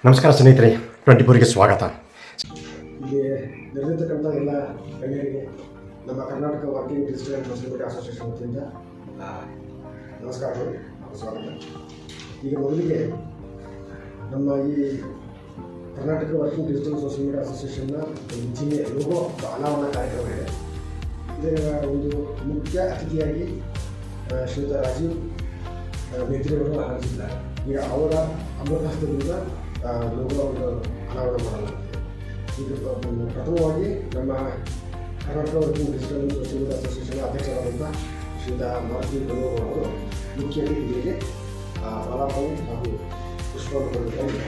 ನಮಸ್ಕಾರ ಸ್ನೇಹಿತರೆ, 24ಗೆ ಸ್ವಾಗತ. ಇಲ್ಲಿ ನೆರೆದಿರ್ತಕ್ಕಂಥ ಎಲ್ಲ ಗಣ್ಯರಿಗೆ ನಮ್ಮ Karnataka working digital Muslim association ವತಿಯಿಂದ ನಮಸ್ಕಾರಗಳು, ಸ್ವಾಗತ. ಈಗ ಮೊದಲಿಗೆ ನಮ್ಮ ಈ Karnataka working digital social media ಅಸೋಸಿಯೇಷನ್ನ ಒಂದು ಜಿಲ್ಲೆ ಲೋಗೋ ಅನಾವರಣ ಕಾರ್ಯಕ್ರಮ ಇದೆ. ಇದರ ಒಂದು ಮುಖ್ಯ ಅತಿಥಿಯಾಗಿ ಶ್ರೀಯುತ ರಾಜೀವ್ ಮೇತ್ರಿಯವರು ಆಗಮಿಸಿದ್ದಾರೆ. ಈಗ ಅವರ ಅಮೃತಹಸ್ತದಿಂದ ಲೋಗೋ ಒಂದು ಅನಾವರಣ ಮಾಡಲಾಗುತ್ತದೆ. ಈಗ ಪ್ರಥಮವಾಗಿ ನಮ್ಮ Karnataka working digital social media association ಅಧ್ಯಕ್ಷರಾದಂಥ ಶ್ರೀಯುತ ಮಾರುತಿ ಗಣೋರ್ ಅವರು ಮುಖ್ಯ ಅತಿಥಿಗಳಿಗೆ ಮಾಲಾಪಣಿ ಹಾಗೂ ಪುಷ್ಪವನ್ನು ಕೊಡುವುದರಲ್ಲಿ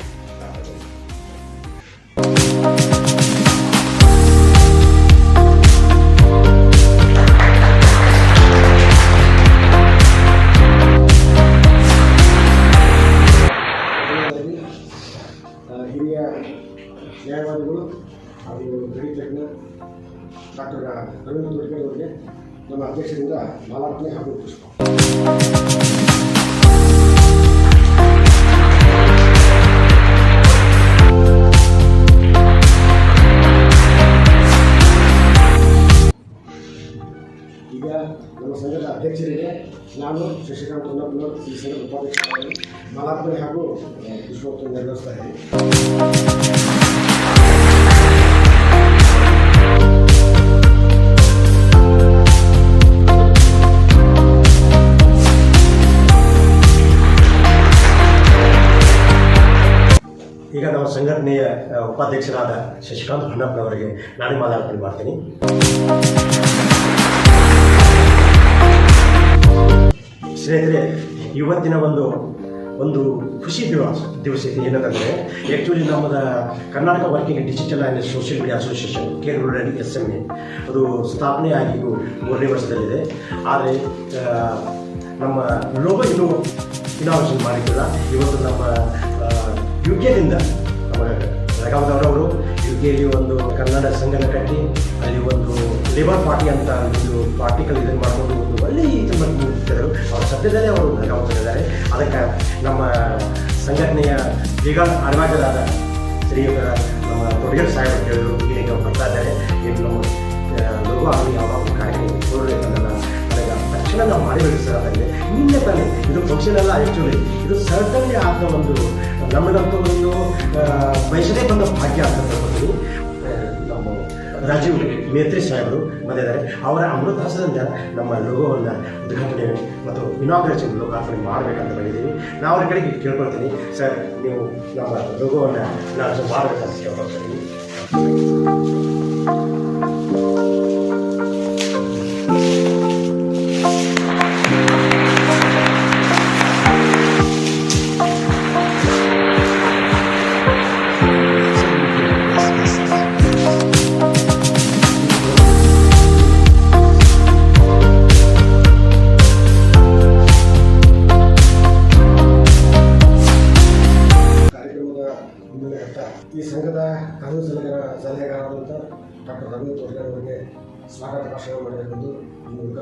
ಹಿರಿಯ ನ್ಯಾಯವಾದಿಗಳು ಹಾಗೂ ಗಣಿತಜ್ಞ ಡಾಕ್ಟರ್ ರವೀಂದ್ರ ತೋಡ್ಕರ್ ಅವರಿಗೆ ನಮ್ಮ ಅಧ್ಯಕ್ಷರಿಂದ ಮಾಲಾರ್ಪಣೆ ಹಾಗೂ ಪುಷ್ಪ. ಈಗ ನಮ್ಮ ಸಂಘದ ಅಧ್ಯಕ್ಷರಿಗೆ ನಾನು ಶಶಿಕಾಂತ್ ಹೊನ್ನಪ್ಪನವರು ಈ ಸಂಘದ ಉಪಾಧ್ಯಕ್ಷರಾಗಿ ಮಾಲಾರ್ಪಣೆ ಹಾಗೂ ಪುಷ್ಪೋತ್ಸವ ನೆರವೇರಿಸ್ತಾ ಇದ್ದೀವಿ. ಈಗ ನಮ್ಮ ಸಂಘಟನೆಯ ಉಪಾಧ್ಯಕ್ಷರಾದ ಶಶಿಕಾಂತ್ ಹೊನ್ನಪ್ಪನವರಿಗೆ ನಾನೇ ಮಾಲಾರ್ಪಣೆ ಮಾಡ್ತೀನಿ. ಸ್ನೇಹಿತರೆ, ಇವತ್ತಿನ ಒಂದು ಖುಷಿ ದಿವಸ ಇದೆ. ಏನಂತಂದರೆ ಆ್ಯಕ್ಚುಲಿ ನಮ್ಮದು Karnataka working digital and social media association Kerala SMA ಅದು ಸ್ಥಾಪನೆ ಆಗಿ 3ನೇ ವರ್ಷದಲ್ಲಿದೆ. ಆದರೆ ನಮ್ಮ ಲೋಗೋ ಇನ್ನೂ ಇನಾವೇಷನ್ ಮಾಡಿದ್ದಿಲ್ಲ. ಇವತ್ತು ನಮ್ಮ UK-ದಿಂದ ನಮ್ಮ ಬೆಳಗಾವದವರವರು UK-ಯಲ್ಲಿ ಒಂದು ಕನ್ನಡ ಸಂಘನ ಕಟ್ಟಿ ಅಲ್ಲಿ ಒಂದು ಲೇಬರ್ ಪಾರ್ಟಿ ಅಂತ ಒಂದು ಪಾರ್ಟಿಕಲ್ ಇದನ್ನು ಮಾಡಿಕೊಂಡು ಒಂದು ಒಳ್ಳೆ ಮುಗಿಸಿದರು. ಅವರ ಸದ್ಯದಲ್ಲೇ ಅವರು ಬೆಳಗಾವದಲ್ಲಿದ್ದಾರೆ. ಅದಕ್ಕೆ ನಮ್ಮ ಸಂಘಟನೆಯ ಈಗ ಅಡ್ವೈಸರಾದ ಶ್ರೀಯುತ ನಮ್ಮ ತೊಡಗೇರ್ ಸಾಹೇಬರು ಹೇಳಿದ್ರು, ಈಗ ಬರ್ತಾ ಇದ್ದಾರೆ, ಏನು ನಮ್ಮ ಲೋಗೋ ಆಗಲಿ ಯಾವಾಗ ಕಾರ್ಯಕ್ರಮ ನೋಡಬೇಕಂದ್ರೆ ಅದಕ್ಕೆ ತಕ್ಷಣ ನಾವು ಮಾಡಿಬಿಡಿ ಸರ್. ಅದರಲ್ಲಿ ನಿನ್ನೆ ತಾನೇ ಇದು ಫಂಕ್ಷನ್ ಅಲ್ಲ, ಆ್ಯಕ್ಚುಲಿ ಇದು ಸರ್ಟನ್ಲಿ ಆದ ಒಂದು ನಮಗಂತೂ ಒಂದು ಬಯಸದೇ ಬಂದ ಭಾಗ್ಯ ಅಂತ ಹೇಳ್ಬೋದು. ನಮ್ಮ ರಾಜೀವ್ ಮೇತ್ರಿ ಸಾಹೇಬರು ಬಂದಿದ್ದಾರೆ. ಅವರ ಅಮೃತಹಸ್ತದಿಂದ ನಮ್ಮ ಲೋಗೋವನ್ನು ಉದ್ಘಾಟನೆ ಮತ್ತು ಇನಾಗ್ರೇಷನ್ ಲೋಕಾರ್ಪಣೆ ಮಾಡಬೇಕಂತ ಬಂದಿದ್ದೀವಿ. ನಾವು ಅವ್ರ ಕಡೆಗೆ ಕೇಳ್ಕೊಳ್ತೀನಿ, ಸರ್ ನೀವು ನಮ್ಮ ಲೋಗೋವನ್ನು ನಾವು ಮಾಡಬೇಕಂತ ಕೇಳ್ಕೊಳ್ತೀನಿ. ಈ ಸಂಘದ ಕಾನೂನು ಸಲಹೆಗಾರರಾದಂಥ ಡಾಕ್ಟರ್ ರವೀಂದ್ರ ತೋಡ್ಕರ್ ಅವರಿಗೆ ಸ್ವಾಗತ ಭಾಷಣ ಮಾಡಬೇಕೆಂದು ಈ ಮೂಲಕ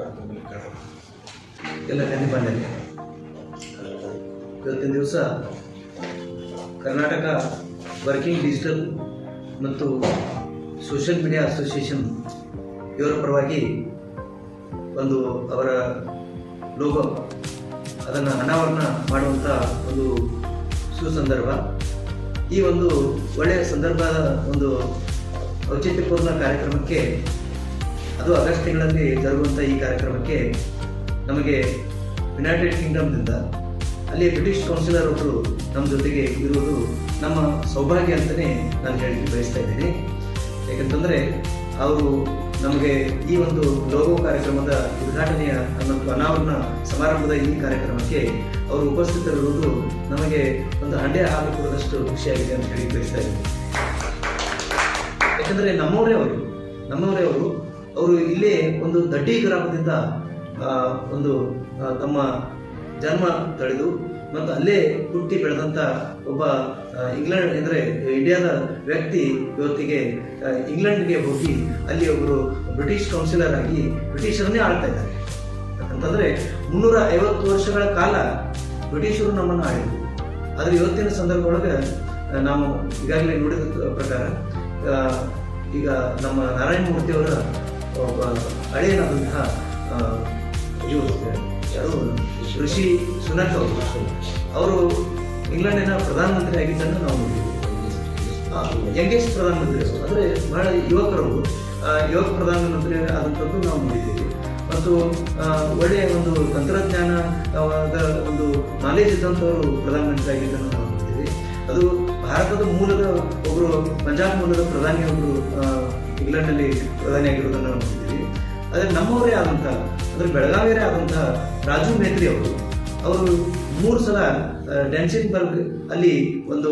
ಎಲ್ಲ ಕನ್ನಿಬಂಧನೆ. ಇವತ್ತಿನ ದಿವಸ ಕರ್ನಾಟಕ ವರ್ಕಿಂಗ್ ಡಿಜಿಟಲ್ ಮತ್ತು ಸೋಷಿಯಲ್ ಮೀಡಿಯಾ ಅಸೋಸಿಯೇಷನ್ ಇವರ ಪರವಾಗಿ ಒಂದು ಅವರ ಲೋಗೋ ಅದನ್ನು ಅನಾವರಣ ಮಾಡುವಂಥ ಒಂದು ಸುಸಂದರ್ಭ. ಈ ಒಂದು ಒಳ್ಳೆಯ ಸಂದರ್ಭದ ಒಂದು ಔಚಿತ್ಯಪೂರ್ಣ ಕಾರ್ಯಕ್ರಮಕ್ಕೆ, ಅದು ಆಗಸ್ಟ್ ತಿಂಗಳಲ್ಲಿ ಜರುಗುವಂಥ ಈ ಕಾರ್ಯಕ್ರಮಕ್ಕೆ ನಮಗೆ ಯುನೈಟೆಡ್ ಕಿಂಗ್ಡಮ್ನಿಂದ ಅಲ್ಲಿ ಬ್ರಿಟಿಷ್ ಕೌನ್ಸಿಲರ್ ಅವರು ನಮ್ಮ ಜೊತೆಗೆ ಇರುವುದು ನಮ್ಮ ಸೌಭಾಗ್ಯ ಅಂತಲೇ ನಾನು ಹೇಳಲಿಕ್ಕೆ ಬಯಸ್ತಾ ಇದ್ದೀನಿ. ಯಾಕಂತಂದರೆ ಅವರು ನಮಗೆ ಈ ಒಂದು ಲೋಗೋ ಕಾರ್ಯಕ್ರಮದ ಉದ್ಘಾಟನೆಯ ಮತ್ತು ಅನಾವರಣ ಸಮಾರಂಭದ ಈ ಕಾರ್ಯಕ್ರಮಕ್ಕೆ ಅವರು ಉಪಸ್ಥಿತರಿರುವುದು ನಮಗೆ ಒಂದು ಹಂಡೆ ಹಾಲು ಕೊಡೋದಷ್ಟು ಖುಷಿಯಾಗಿದೆ ಅಂತ ಹೇಳಿ ಬಯಸ್ತಾ ಇದ್ದೀನಿ. ಯಾಕಂದರೆ ನಮ್ಮವರೇ ಅವರು ಇಲ್ಲೇ ಒಂದು ದಡ್ಡಿ ಗ್ರಾಮದಿಂದ ಒಂದು ತಮ್ಮ ಜನ್ಮ ತಳೆದು ಮತ್ತು ಅಲ್ಲೇ ಹುಟ್ಟಿ ಬೆಳೆದಂಥ ಒಬ್ಬ ಇಂಗ್ಲೆಂಡ್ ಅಂದರೆ ಇಂಡಿಯಾದ ವ್ಯಕ್ತಿ ಇವತ್ತಿಗೆ ಇಂಗ್ಲೆಂಡ್ಗೆ ಹೋಗಿ ಅಲ್ಲಿ ಒಬ್ಬರು ಬ್ರಿಟಿಷ್ ಕೌನ್ಸಿಲರ್ ಆಗಿ ಬ್ರಿಟಿಷರನ್ನೇ ಆಳ್ತಾ ಇದ್ದಾರೆ. ಅಂತಂದರೆ 350 ವರ್ಷಗಳ ಕಾಲ ಬ್ರಿಟಿಷರು ನಮ್ಮನ್ನು ಆಳಿದ್ರು. ಆದರೆ ಇವತ್ತಿನ ಸಂದರ್ಭ ಒಳಗೆ ನಾವು ಈಗಾಗಲೇ ನೋಡಿದ ಪ್ರಕಾರ ಈಗ ನಮ್ಮ ನಾರಾಯಣ ಮೂರ್ತಿಯವರ ಒಬ್ಬ ಹಳೆಯನಾದಂತಹ ಯಾರು ಋಷಿ ಸುನಕ್ ಅವರು ಇಂಗ್ಲೆಂಡಿನ ಪ್ರಧಾನಮಂತ್ರಿ ಆಗಿದ್ದನ್ನು ನಾವು ನೋಡಿದ್ದೀವಿ. ಯಂಗೆಸ್ಟ್ ಪ್ರಧಾನಮಂತ್ರಿ ಅಂದರೆ ಬಹಳ ಯುವಕರು ಯುವಕ ಪ್ರಧಾನಮಂತ್ರಿ ಆದಂಥದ್ದು ನಾವು ನೋಡಿದ್ದೀವಿ. ಮತ್ತು ಒಳ್ಳೆಯ ಒಂದು ತಂತ್ರಜ್ಞಾನದ ಒಂದು ನಾಲೆಜ್ ಇದ್ದಂಥವರು ಪ್ರಧಾನಮಂತ್ರಿ ಆಗಿದ್ದನ್ನು ನಾವು ನೋಡಿದ್ದೀವಿ. ಅದು ಭಾರತದ ಮೂಲದ ಒಬ್ಬರು ಪಂಜಾಬ್ ಮೂಲದ ಪ್ರಧಾನಿಯೊಬ್ಬರು ಇಂಗ್ಲೆಂಡ್ನಲ್ಲಿ ಪ್ರಧಾನಿ ಆಗಿರೋದನ್ನು ನಾವು ನೋಡಿದ್ದೀವಿ. ಆದರೆ ನಮ್ಮವರೇ ಆದಂಥ ಅಂದರೆ ಬೆಳಗಾವಿಯರೇ ಆದಂಥ ರಾಜು ಮೇತ್ರಿ ಅವರು 3 ಸಲ ಡ್ಯಾನ್ಸಿನ್ಬರ್ಗ್ ಅಲ್ಲಿ ಒಂದು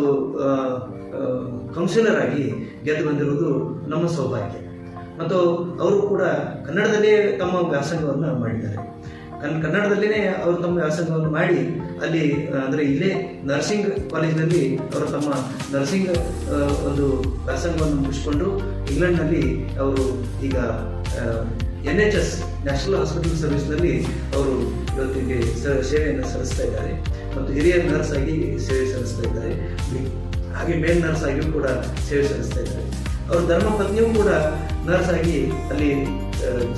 ಕೌನ್ಸಿಲರ್ ಆಗಿ ಗೆದ್ದು ಬಂದಿರುವುದು ನಮ್ಮ ಸೌಭಾಗ್ಯ. ಮತ್ತು ಅವರು ಕೂಡ ಕನ್ನಡದಲ್ಲೇ ತಮ್ಮ ವ್ಯಾಸಂಗವನ್ನು ಮಾಡಿದ್ದಾರೆ. ಕನ್ನಡದಲ್ಲೇ ಅವರು ತಮ್ಮ ವ್ಯಾಸಂಗವನ್ನು ಮಾಡಿ ಅಲ್ಲಿ ಅಂದರೆ ಇಲ್ಲೇ ನರ್ಸಿಂಗ್ ಕಾಲೇಜಿನಲ್ಲಿ ಅವರು ತಮ್ಮ ನರ್ಸಿಂಗ್ ಒಂದು ವ್ಯಾಸಂಗವನ್ನು ಮುಗಿಸ್ಕೊಂಡು ಇಂಗ್ಲೆಂಡ್ನಲ್ಲಿ ಅವರು ಈಗ NHS ನ್ಯಾಷನಲ್ ಹಾಸ್ಪಿಟಲ್ ಸರ್ವಿಸ್ನಲ್ಲಿ ಅವರು ಇವತ್ತಿಗೆ ಸೇವೆಯನ್ನು ಸಲ್ಲಿಸ್ತಾ ಇದ್ದಾರೆ ಮತ್ತು ಹಿರಿಯ ನರ್ಸ್ ಆಗಿ ಸೇವೆ ಸಲ್ಲಿಸ್ತಾ ಇದ್ದಾರೆ. ಹಾಗೆ ಮೇಲ್ ನರ್ಸ್ ಆಗಿಯೂ ಕೂಡ ಸೇವೆ ಸಲ್ಲಿಸ್ತಾ ಇದ್ದಾರೆ. ಅವರ ಧರ್ಮ ಪತ್ನಿಯೂ ಕೂಡ ನರ್ಸ್ ಆಗಿ ಅಲ್ಲಿ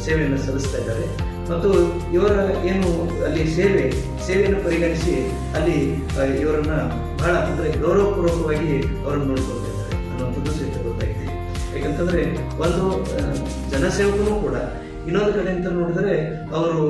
ಸೇವೆಯನ್ನು ಸಲ್ಲಿಸ್ತಾ ಇದ್ದಾರೆ. ಮತ್ತು ಇವರ ಏನು ಅಲ್ಲಿ ಸೇವೆಯನ್ನು ಪರಿಗಣಿಸಿ ಅಲ್ಲಿ ಇವರನ್ನ ಬಹಳ ಅಂದರೆ ಗೌರವಪೂರ್ವಕವಾಗಿ ಅವರನ್ನು ನೋಡ್ಕೊಳ್ತಾ ಇದ್ದಾರೆ ಅನ್ನುವಂಥದ್ದು ಸಹಿತ ಗೊತ್ತಾಗಿದೆ. ಯಾಕಂತಂದ್ರೆ ಒಂದು ಜನಸೇವಕನೂ ಕೂಡ ಇನ್ನೊಂದು ಕಡೆ ಅಂತ ನೋಡಿದರೆ ಅವರು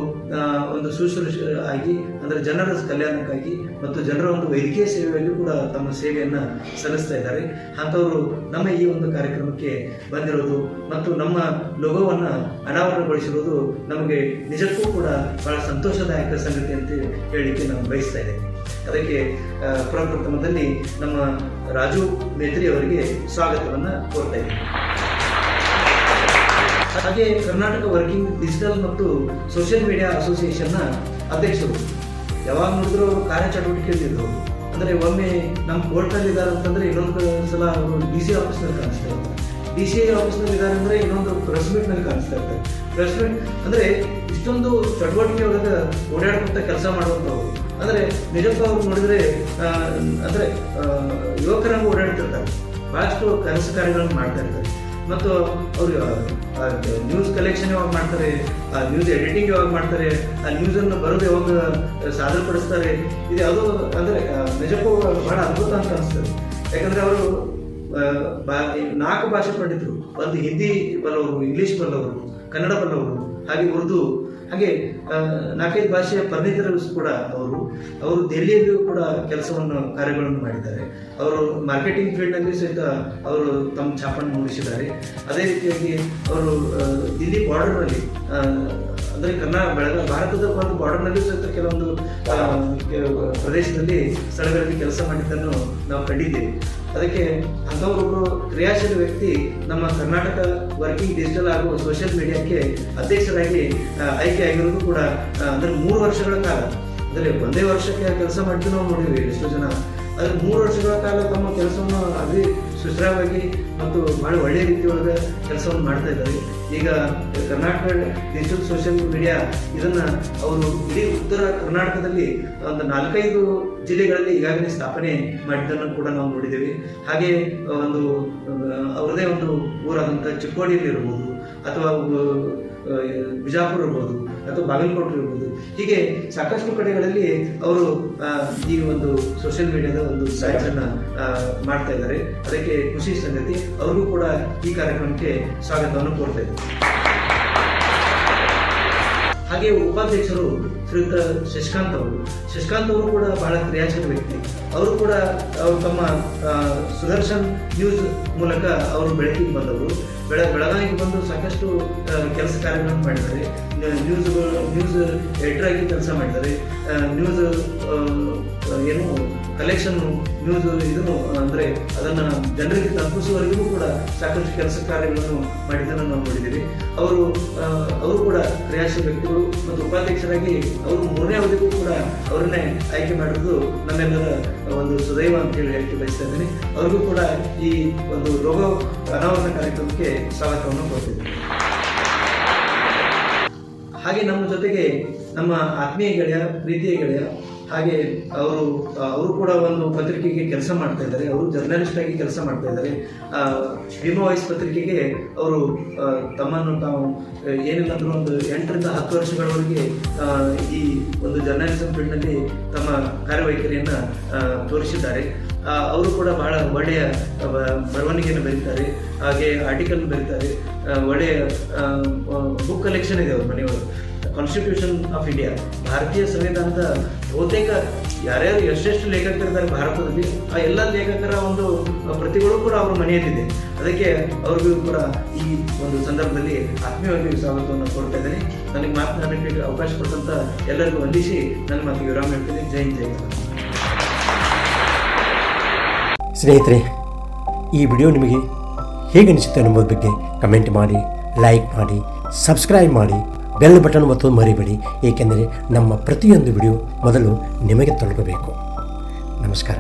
ಒಂದು ಶುಶ್ರೂಷ ಆಗಿ ಅಂದರೆ ಜನರ ಕಲ್ಯಾಣಕ್ಕಾಗಿ ಮತ್ತು ಜನರ ಒಂದು ವೈದ್ಯಕೀಯ ಸೇವೆಯಲ್ಲಿ ಕೂಡ ತಮ್ಮ ಸೇವೆಯನ್ನು ಸಲ್ಲಿಸ್ತಾ ಇದ್ದಾರೆ. ಅಂಥವರು ನಮ್ಮ ಈ ಒಂದು ಕಾರ್ಯಕ್ರಮಕ್ಕೆ ಬಂದಿರೋದು ಮತ್ತು ನಮ್ಮ ಲೋಗೋವನ್ನು ಅನಾವರಣಗೊಳಿಸಿರೋದು ನಮಗೆ ನಿಜಕ್ಕೂ ಕೂಡ ಬಹಳ ಸಂತೋಷದಾಯಕ ಸಂಗತಿ ಅಂತ ಹೇಳಲಿಕ್ಕೆ ನಾನು ಬಯಸ್ತಾ ಇದ್ದೇನೆ. ಅದಕ್ಕೆ ಪ್ರಪ್ರಥಮದಲ್ಲಿ ನಮ್ಮ ರಾಜು ಮೇತ್ರಿ ಅವರಿಗೆ ಸ್ವಾಗತವನ್ನು ಕೋರ್ತಾ ಇದ್ದೀನಿ. ಹಾಗೆ ಕರ್ನಾಟಕ ವರ್ಕಿಂಗ್ ಡಿಜಿಟಲ್ ಮತ್ತು ಸೋಷಿಯಲ್ ಮೀಡಿಯಾ ಅಸೋಸಿಯೇಷನ್ನ ಅಧ್ಯಕ್ಷರು. ಯಾವಾಗ ನೋಡಿದ್ರು ಕಾರ್ಯಚಟುವಟಿಕೆಯಲ್ಲಿದ್ದರು. ಅಂದರೆ ಒಮ್ಮೆ ನಮ್ಮ ಕೋರ್ಟಲ್ಲಿ ಇದ್ದಾರೆ ಅಂತಂದರೆ ಇನ್ನೊಂದು ಸಲ ಅವರು DC ಆಫೀಸ್ನಲ್ಲಿ ಕಾಣಿಸ್ತಾ ಇರ್ತಾರೆ. DC ಆಫೀಸ್ನಲ್ಲಿ ಇದ್ದಾರೆ ಅಂದರೆ ಇನ್ನೊಂದು ಪ್ರೆಸ್ ಮೀಟ್ನಲ್ಲಿ ಕಾಣಿಸ್ತಾ ಇರ್ತಾರೆ. ಪ್ರೆಸ್ ಮೀಟ್ ಅಂದರೆ ಇಷ್ಟೊಂದು ಚಟುವಟಿಕೆ ಒಳಗೆ ಓಡಾಡ್ಕೊಂತ ಕೆಲಸ ಮಾಡುವಂಥವ್ರು. ಅಂದರೆ ನಿಜಕ್ಕೂ ಅವ್ರು ನೋಡಿದರೆ ಅಂದರೆ ಯುವಕರಂಗೂ ಓಡಾಡ್ತಿರ್ತಾರೆ. ಭಾಳಷ್ಟು ಕೆಲಸ ಕಾರ್ಯಗಳನ್ನು ಮಾಡ್ತಾ ಇರ್ತಾರೆ. ಮತ್ತು ಅವರು ನ್ಯೂಸ್ ಕಲೆಕ್ಷನ್ ಯಾವಾಗ ಮಾಡ್ತಾರೆ, ಆ ನ್ಯೂಸ್ ಎಡಿಟಿಂಗ್ ಯಾವಾಗ ಮಾಡ್ತಾರೆ, ಆ ನ್ಯೂಸನ್ನು ಬರೋದು ಯಾವಾಗ ಸಾದರಪಡಿಸ್ತಾರೆ, ಇದು ಅದು ಅಂದರೆ ನಿಜಕ್ಕೂ ಬಹಳ ಅದ್ಭುತ ಅಂತ ಅನಿಸ್ತದೆ. ಯಾಕಂದರೆ ಅವರು 4 ಭಾಷೆ ಪಂಡಿತರು. ಒಂದು ಹಿಂದಿ ಬಲ್ಲವರು, ಇಂಗ್ಲೀಷ್ ಬಲ್ಲವರು, ಕನ್ನಡ ಬಲ್ಲವರು, ಹಾಗೆ ಉರ್ದು, ಹಾಗೆ 4-5 ಭಾಷೆಯ ಪರಿಣಿತರು ಕೂಡ ಅವರು ದೆಹಲಿಯಲ್ಲಿಯೂ ಕೂಡ ಕಾರ್ಯಗಳನ್ನು ಮಾಡಿದ್ದಾರೆ. ಅವರು ಮಾರ್ಕೆಟಿಂಗ್ ಫೀಲ್ಡ್ನಲ್ಲಿ ಸಹಿತ ಅವರು ತಮ್ಮ ಛಾಪನ್ನು ಮೂಡಿಸಿದ್ದಾರೆ. ಅದೇ ರೀತಿಯಾಗಿ ಅವರು ದಿಲ್ಲಿ ಬಾರ್ಡರ್ನಲ್ಲಿ ಅಂದರೆ ಭಾರತದ ಒಂದು ಬಾರ್ಡರ್ನಲ್ಲಿ ಸಹಿತ ಕೆಲವೊಂದು ಪ್ರದೇಶದಲ್ಲಿ ಸ್ಥಳಗಳಲ್ಲಿ ಕೆಲಸ ಮಾಡಿದ್ದನ್ನು ನಾವು ಕಂಡಿದ್ದೇವೆ. ಅದಕ್ಕೆ ಅಂಥವರೊಬ್ಬರು ಕ್ರಿಯಾಶೀಲ ವ್ಯಕ್ತಿ ನಮ್ಮ ಕರ್ನಾಟಕ ವರ್ಕಿಂಗ್ ಡಿಜಿಟಲ್ ಹಾಗೂ ಸೋಷಿಯಲ್ ಮೀಡಿಯಾಕ್ಕೆ ಅಧ್ಯಕ್ಷರಾಗಿ ಆಯ್ಕೆಯಾಗಿರೋದು ಕೂಡ ಅಂದರೆ 3 ವರ್ಷಗಳ ಕಾಲ, ಅಂದರೆ ಒಂದೇ ವರ್ಷಕ್ಕೆ ಕೆಲಸ ಮಾಡಿದ್ದು ನಾವು ನೋಡಿದ್ವಿ ಎಷ್ಟೋ ಜನ. ಆದರೆ 3 ವರ್ಷಗಳ ಕಾಲ ತಮ್ಮ ಕೆಲಸವನ್ನು ಅದೇ ಸುಸ್ಥಿರವಾಗಿ ಮತ್ತು ಬಹಳ ಒಳ್ಳೆಯ ರೀತಿಯೊಳಗೆ ಕೆಲಸವನ್ನು ಮಾಡ್ತಾ ಇದ್ದಾರೆ. ಈಗ ಕರ್ನಾಟಕ ಡಿಜಿಟಲ್ ಸೋಷಿಯಲ್ ಮೀಡಿಯಾ ಇದನ್ನು ಅವರು ಇಡೀ ಉತ್ತರ ಕರ್ನಾಟಕದಲ್ಲಿ ಒಂದು 4-5 ಜಿಲ್ಲೆಗಳಲ್ಲಿ ಈಗಾಗಲೇ ಸ್ಥಾಪನೆ ಮಾಡಿದ್ದನ್ನು ಕೂಡ ನಾವು ನೋಡಿದ್ದೇವೆ. ಹಾಗೆ ಒಂದು ಅವರದೇ ಒಂದು ಊರಾದಂಥ ಚಿಕ್ಕೋಡಿಯಲ್ಲಿ ಇರ್ಬೋದು, ಅಥವಾ ಬಿಜಾಪುರ ಇರ್ಬೋದು, ಅಥವಾ ಬಾಗಲಕೋಟೆ ಇರ್ಬೋದು, ಹೀಗೆ ಸಾಕಷ್ಟು ಕಡೆಗಳಲ್ಲಿ ಅವರು ಈ ಒಂದು ಸೋಷಿಯಲ್ ಮೀಡಿಯಾದ ಒಂದು ಬ್ಯಾಚನ್ನು ಮಾಡ್ತಾ ಇದ್ದಾರೆ. ಅದಕ್ಕೆ ಖುಷಿ ಸಂಗತಿ. ಅವ್ರಿಗೂ ಕೂಡ ಈ ಕಾರ್ಯಕ್ರಮಕ್ಕೆ ಸ್ವಾಗತವನ್ನು ಕೋರ್ತಾ ಇದ್ದಾರೆ. ಹಾಗೆ ಉಪಾಧ್ಯಕ್ಷರು ಶ್ರೀಯುತ ಶಶಿಕಾಂತ್ ಅವರು ಕೂಡ ಬಹಳ ಕ್ರಿಯಾಶೀಲ ವ್ಯಕ್ತಿ. ಅವರು ಕೂಡ ಅವರು ತಮ್ಮ ಸುದರ್ಶನ್ ನ್ಯೂಸ್ ಮೂಲಕ ಅವರು ಬೆಳಕಿಗೆ ಬಂದವರು. ಬೆಳಗಾವಿಗೆ ಬಂದು ಸಾಕಷ್ಟು ಕೆಲಸ ಕಾರ್ಯಗಳನ್ನು ಮಾಡಿದ್ದಾರೆ. ನ್ಯೂಸ್ ಎಡಿಟರ್ ಆಗಿ ಕೆಲಸ ಮಾಡಿದ್ದಾರೆ. ನ್ಯೂಸ್ ಏನು ಕಲೆಕ್ಷನ್ನು, ನ್ಯೂಸ್ ಇದನ್ನು ಅಂದರೆ ಅದನ್ನು ಜನರಿಗೆ ತಲುಪಿಸುವವರೆಗೂ ಕೂಡ ಸಾಕಷ್ಟು ಕೆಲಸ ಕಾರ್ಯಗಳನ್ನು ಮಾಡಿದ್ದನ್ನು ನಾವು ನೋಡಿದ್ದೀವಿ. ಅವರು ಕೂಡ ಕ್ರಿಯಾಶೀಲ ವ್ಯಕ್ತಿಗಳು ಮತ್ತು ಉಪಾಧ್ಯಕ್ಷರಾಗಿ ಅವರು 3ನೇ ಅವಧಿಗೂ ಕೂಡ ಅವರನ್ನೇ ಆಯ್ಕೆ ಮಾಡಿರೋದು ನಮ್ಮೆಲ್ಲರ ಒಂದು ಸುದೈವ ಅಂತ ಹೇಳಿ ಬಯಸ್ತಾ ಇದ್ದೀನಿ. ಅವ್ರಿಗೂ ಕೂಡ ಈ ಒಂದು ಲೋಗೋ ಅನಾವರಣ ಕಾರ್ಯಕ್ರಮಕ್ಕೆ ಸ್ವಾಗತವನ್ನು ಕೊಡ್ತಿದ್ದೀನಿ. ಹಾಗೆ ನಮ್ಮ ಜೊತೆಗೆ ನಮ್ಮ ಆತ್ಮೀಯ ಗೆಳೆಯ, ಪ್ರೀತಿಯ ಗೆಳೆಯ ಹಾಗೆ ಅವರು ಕೂಡ ಒಂದು ಪತ್ರಿಕೆಗೆ ಕೆಲಸ ಮಾಡ್ತಾ ಇದ್ದಾರೆ. ಅವರು ಜರ್ನಲಿಸ್ಟ್ ಆಗಿ ಕೆಲಸ ಮಾಡ್ತಾ ಇದ್ದಾರೆ. ಭೀಮಾ ವಾಯ್ಸ್ ಪತ್ರಿಕೆಗೆ ಅವರು ತಮ್ಮನ್ನು ತಾವು ಏನಿಲ್ಲಾಂದ್ರೂ ಒಂದು 8 ರಿಂದ 10 ವರ್ಷಗಳವರೆಗೆ ಈ ಒಂದು ಜರ್ನಲಿಸಂ ಫೀಲ್ಡ್ನಲ್ಲಿ ತಮ್ಮ ಕಾರ್ಯವೈಖರಿಯನ್ನು ತೋರಿಸಿದ್ದಾರೆ. ಅವರು ಕೂಡ ಬಹಳ ಒಳ್ಳೆಯ ಬರವಣಿಗೆಯನ್ನು ಬರೀತಾರೆ, ಹಾಗೆ ಆರ್ಟಿಕಲ್ ಬರೀತಾರೆ. ಒಳ್ಳೆಯ ಬುಕ್ ಕಲೆಕ್ಷನ್ ಇದೆ ಅವ್ರ ಮನೆಯವರು. ಕಾನ್ಸ್ಟಿಟ್ಯೂಷನ್ ಆಫ್ ಇಂಡಿಯಾ, ಭಾರತೀಯ ಸಂವಿಧಾನದ ಬಹುತೇಕ ಯಾರ್ಯಾರು ಎಷ್ಟೆಷ್ಟು ಲೇಖಕರಿದ್ದಾರೆ ಭಾರತದಲ್ಲಿ, ಆ ಎಲ್ಲ ಲೇಖಕರ ಒಂದು ಪ್ರತಿಗಳು ಕೂಡ ಅವ್ರ ಮನೆಯಲ್ಲಿದೆ. ಅದಕ್ಕೆ ಅವ್ರಿಗೂ ಕೂಡ ಈ ಒಂದು ಸಂದರ್ಭದಲ್ಲಿ ಆತ್ಮೀಯವಾಗಿ ಸ್ವಾಗತವನ್ನು ಕೊಡ್ತಾ ಇದ್ದೀನಿ. ನನಗೆ ಮಾತನಾಡಲಿಕ್ಕೆ ಅವಕಾಶ ಕೊಟ್ಟಂತ ಎಲ್ಲರಿಗೂ ವಂದಿಸಿ ನನ್ನ ಮಾತಿಗೆ ವಿರಾಮ ಹೇಳ್ತೀನಿ. ಜೈ ಹಿಂದ್, ಜೈ ಕರ್ನಾಟಕ. ಸ್ನೇಹಿತರೆ, ಈ ವಿಡಿಯೋ ನಿಮಗೆ ಹೇಗೆ ಅನಿಸುತ್ತೆ ಅನ್ನೋದ್ರ ಬಗ್ಗೆ ಕಮೆಂಟ್ ಮಾಡಿ, ಲೈಕ್ ಮಾಡಿ, ಸಬ್ಸ್ಕ್ರೈಬ್ ಮಾಡಿ, ಬೆಲ್ ಬಟನ್ ಒತ್ತೋದು ಮರಿಬೇಡಿ. ಏಕೆಂದರೆ ನಮ್ಮ ಪ್ರತಿಯೊಂದು ವಿಡಿಯೋ ಮೊದಲು ನಿಮಗೆ ತಲುಪಬೇಕು. ನಮಸ್ಕಾರ.